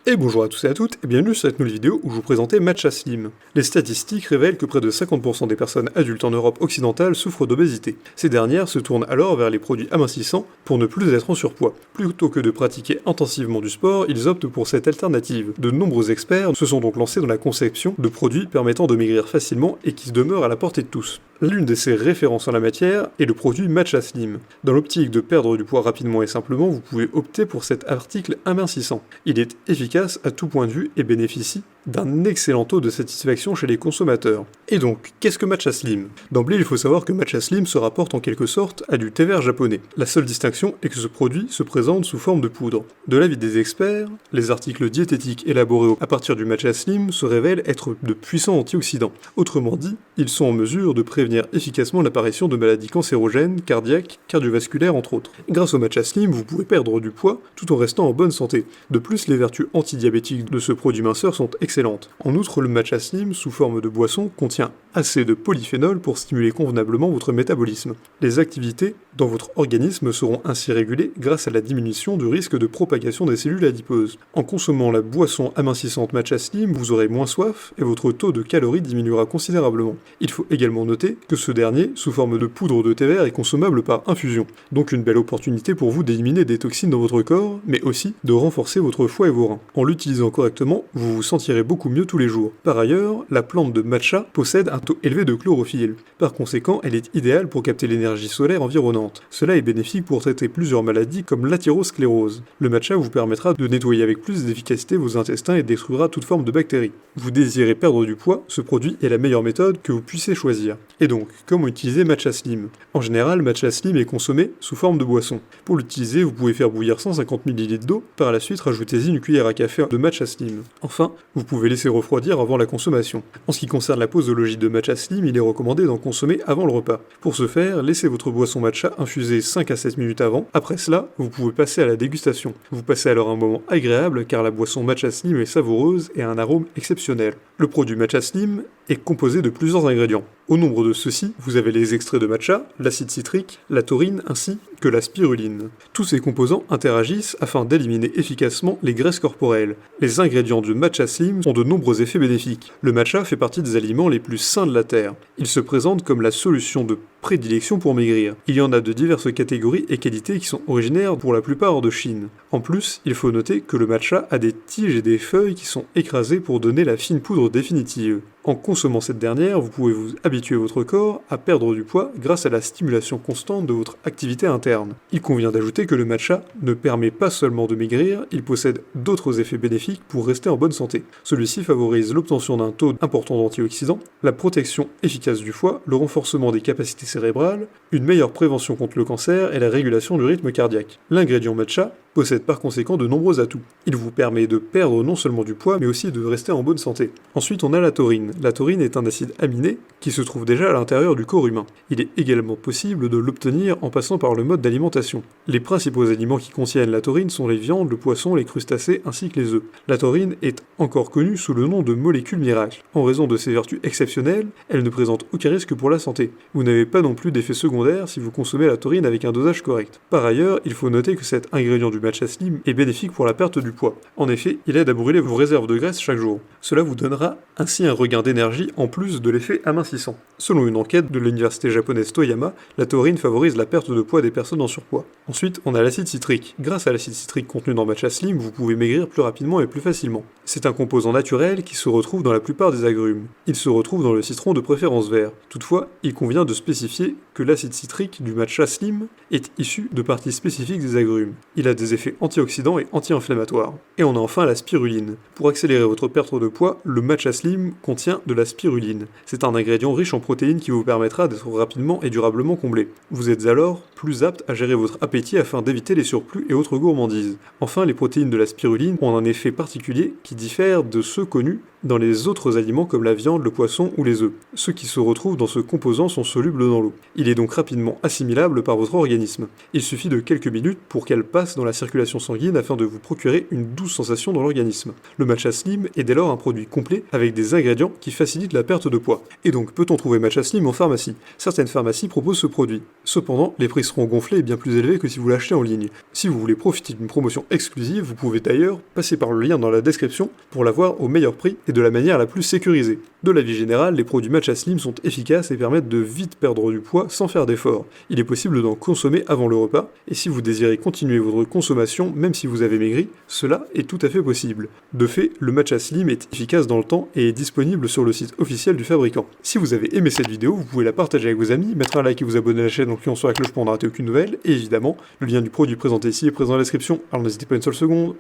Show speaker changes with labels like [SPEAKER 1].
[SPEAKER 1] Et bonjour à tous et à toutes, et bienvenue sur cette nouvelle vidéo où je vous présentais Matcha Slim. Les statistiques révèlent que près de 50% des personnes adultes en Europe occidentale souffrent d'obésité. Ces dernières se tournent alors vers les produits amincissants pour ne plus être en surpoids. Plutôt que de pratiquer intensivement du sport, ils optent pour cette alternative. De nombreux experts se sont donc lancés dans la conception de produits permettant de maigrir facilement et qui demeurent à la portée de tous. L'une de ces références en la matière est le produit Matcha Slim. Dans l'optique de perdre du poids rapidement et simplement, vous pouvez opter pour cet article amincissant. Il est efficace à tout point de vue et bénéficie d'un excellent taux de satisfaction chez les consommateurs. Et donc, qu'est-ce que Matcha Slim? D'emblée, il faut savoir que Matcha Slim se rapporte en quelque sorte à du thé vert japonais. La seule distinction est que ce produit se présente sous forme de poudre. De l'avis des experts, les articles diététiques élaborés à partir du Matcha Slim se révèlent être de puissants antioxydants. Autrement dit, ils sont en mesure de prévenir efficacement l'apparition de maladies cancérogènes, cardiaques, cardiovasculaires entre autres. Grâce au Matcha Slim, vous pouvez perdre du poids tout en restant en bonne santé. De plus, les vertus antidiabétiques de ce produit minceur sont excellentes. En outre, le Matcha Slim, sous forme de boisson, contient assez de polyphénol pour stimuler convenablement votre métabolisme. Les activités dans votre organisme seront ainsi régulées grâce à la diminution du risque de propagation des cellules adipeuses. En consommant la boisson amincissante Matcha Slim, vous aurez moins soif et votre taux de calories diminuera considérablement. Il faut également noter que ce dernier, sous forme de poudre de thé vert, est consommable par infusion. Donc une belle opportunité pour vous d'éliminer des toxines dans votre corps, mais aussi de renforcer votre foie et vos reins. En l'utilisant correctement, vous vous sentirez beaucoup mieux tous les jours. Par ailleurs, la plante de matcha possède un taux élevé de chlorophylle. Par conséquent, elle est idéale pour capter l'énergie solaire environnante. Cela est bénéfique pour traiter plusieurs maladies comme l'athérosclérose. Le matcha vous permettra de nettoyer avec plus d'efficacité vos intestins et détruira toute forme de bactéries. Vous désirez perdre du poids, ce produit est la meilleure méthode que vous puissiez choisir. Et donc, comment utiliser Matcha Slim? En général, Matcha Slim est consommé sous forme de boisson. Pour l'utiliser, vous pouvez faire bouillir 150 ml d'eau, par la suite rajoutez-y une cuillère à café de Matcha Slim. Enfin, vous pouvez laisser refroidir avant la consommation. En ce qui concerne la posologie de Matcha Slim, il est recommandé d'en consommer avant le repas. Pour ce faire, laissez votre boisson matcha infuser 5 à 7 minutes avant. Après cela, vous pouvez passer à la dégustation. Vous passez alors un moment agréable car la boisson Matcha Slim est savoureuse et a un arôme exceptionnel. Le produit Matcha Slim est composé de plusieurs ingrédients. Au nombre de ceux-ci, vous avez les extraits de matcha, l'acide citrique, la taurine ainsi que la spiruline. Tous ces composants interagissent afin d'éliminer efficacement les graisses corporelles. Les ingrédients du Matcha Slim ont de nombreux effets bénéfiques. Le matcha fait partie des aliments les plus sains de la Terre. Il se présente comme la solution de prédilection pour maigrir. Il y en a de diverses catégories et qualités qui sont originaires pour la plupart de Chine. En plus, il faut noter que le matcha a des tiges et des feuilles qui sont écrasées pour donner la fine poudre définitive. En consommant cette dernière, vous pouvez vous habituer votre corps à perdre du poids grâce à la stimulation constante de votre activité interne. Il convient d'ajouter que le matcha ne permet pas seulement de maigrir, il possède d'autres effets bénéfiques pour rester en bonne santé. Celui-ci favorise l'obtention d'un taux important d'antioxydants, la protection efficace du foie, le renforcement des capacités cérébrales, une meilleure prévention contre le cancer et la régulation du rythme cardiaque. L'ingrédient matcha possède par conséquent de nombreux atouts. Il vous permet de perdre non seulement du poids, mais aussi de rester en bonne santé. Ensuite, on a la taurine. La taurine est un acide aminé qui se trouve déjà à l'intérieur du corps humain. Il est également possible de l'obtenir en passant par le mode d'alimentation. Les principaux aliments qui contiennent la taurine sont les viandes, le poisson, les crustacés ainsi que les œufs. La taurine est encore connue sous le nom de molécule miracle. En raison de ses vertus exceptionnelles, elle ne présente aucun risque pour la santé. Vous n'avez pas non plus d'effets secondaires si vous consommez la taurine avec un dosage correct. Par ailleurs, il faut noter que cet ingrédient du Matcha Slim est bénéfique pour la perte du poids. En effet, il aide à brûler vos réserves de graisse chaque jour. Cela vous donnera ainsi un regain d'énergie en plus de l'effet amincissant. Selon une enquête de l'université japonaise Toyama, la taurine favorise la perte de poids des personnes en surpoids. Ensuite, on a l'acide citrique. Grâce à l'acide citrique contenu dans Matcha Slim, vous pouvez maigrir plus rapidement et plus facilement. C'est un composant naturel qui se retrouve dans la plupart des agrumes. Il se retrouve dans le citron de préférence vert. Toutefois, il convient de spécifier que l'acide citrique du Matcha Slim est issu de parties spécifiques des agrumes. Il a des effets antioxydants et anti-inflammatoires. Et on a enfin la spiruline. Pour accélérer votre perte de poids, le Matcha Slim contient de la spiruline. C'est un ingrédient riche en protéines qui vous permettra d'être rapidement et durablement comblé. Vous êtes alors plus apte à gérer votre appétit afin d'éviter les surplus et autres gourmandises. Enfin, les protéines de la spiruline ont un effet particulier qui diffère de ceux connus dans les autres aliments comme la viande, le poisson ou les œufs. Ceux qui se retrouvent dans ce composant sont solubles dans l'eau. Il est donc rapidement assimilable par votre organisme. Il suffit de quelques minutes pour qu'elle passe dans la circulation sanguine afin de vous procurer une douce sensation dans l'organisme. Le matcha slim est dès lors un produit complet avec des ingrédients qui facilitent la perte de poids. Et donc peut-on trouver matcha slim en pharmacie? Certaines pharmacies proposent ce produit. Cependant, les prix seront gonflés et bien plus élevés que si vous l'achetez en ligne. Si vous voulez profiter d'une promotion exclusive, vous pouvez d'ailleurs passer par le lien dans la description pour l'avoir au meilleur prix et de la manière la plus sécurisée. De l'avis général, les produits matcha slim sont efficaces et permettent de vite perdre du poids sans faire d'efforts. Il est possible d'en consommer avant le repas, et si vous désirez continuer votre consommation même si vous avez maigri, cela est tout à fait possible. De fait, le matcha slim est efficace dans le temps et est disponible sur le site officiel du fabricant. Si vous avez aimé cette vidéo, vous pouvez la partager avec vos amis, mettre un like et vous abonner à la chaîne en cliquant sur la cloche pour ne rater aucune nouvelle, et évidemment, le lien du produit présenté ici est présent dans la description, alors n'hésitez pas une seule seconde.